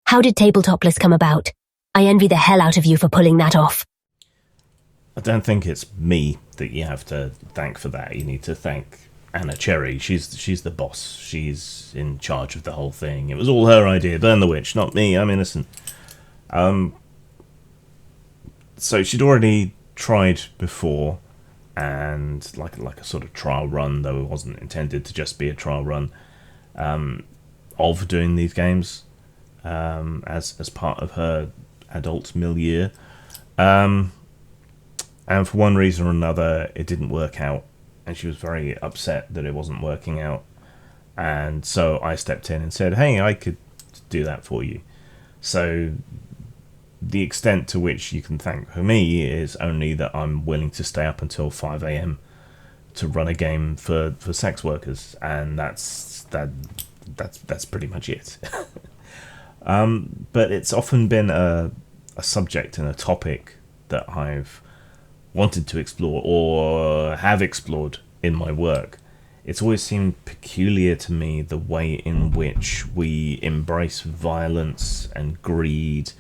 How did Tabletopless come about? I envy the hell out of you for pulling that off. I don't think it's me that you have to thank for that. You need to thank Anna Cherry. She's the boss. She's in charge of the whole thing. It was all her idea. Burn the witch, not me. I'm innocent. So she'd already tried before, and like a sort of trial run, though it wasn't intended to just be a trial run, of doing these games as part of her adult milieu. And for one reason or another, it didn't work out, and she was very upset that it wasn't working out. And so I stepped in and said, hey, I could do that for you. So the extent to which you can thank me is only that I'm willing to stay up until 5 a.m. to run a game for sex workers, and that's pretty much it. But it's often been a subject and a topic that I've wanted to explore or have explored in my work. It's always seemed peculiar to me the way in which we embrace violence and greed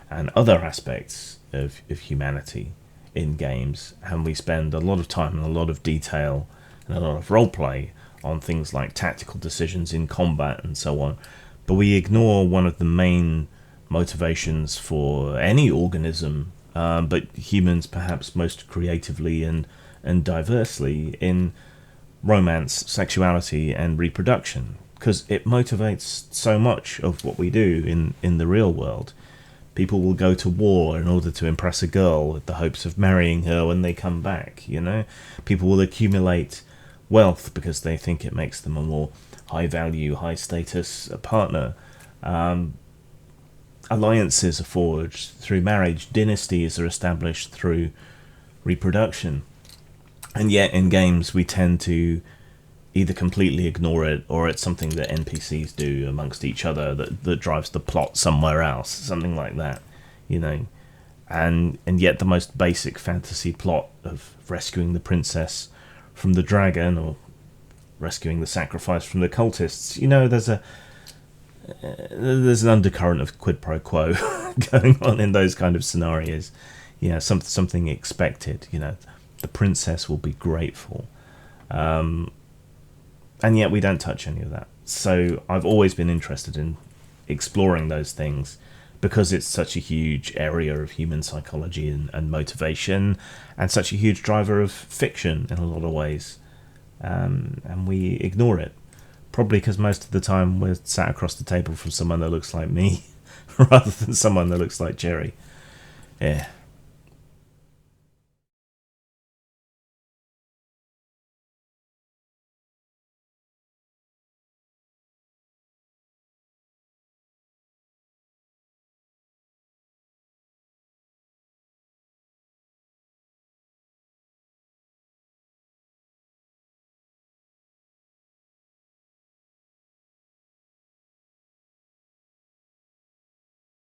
and other aspects of humanity in games, and we spend a lot of time and a lot of detail and a lot of roleplay on things like tactical decisions in combat and so on, but we ignore one of the main motivations for any organism, but humans perhaps most creatively and diversely, in romance, sexuality and reproduction, because it motivates so much of what we do in the real world. People will go to war in order to impress a girl with the hopes of marrying her when they come back, you know? People will accumulate wealth because they think it makes them a more high-value, high-status partner. Alliances are forged through marriage. Dynasties are established through reproduction. And yet in games we tend to either completely ignore it, or it's something that NPCs do amongst each other that drives the plot somewhere else, something like that, you know. And yet the most basic fantasy plot of rescuing the princess from the dragon, or rescuing the sacrifice from the cultists, you know, there's an undercurrent of quid pro quo going on in those kind of scenarios. You know, something expected, you know, the princess will be grateful. And yet we don't touch any of that. So I've always been interested in exploring those things, because it's such a huge area of human psychology and motivation, and such a huge driver of fiction in a lot of ways. And we ignore it. Probably because most of the time we're sat across the table from someone that looks like me rather than someone that looks like Jerry. Yeah.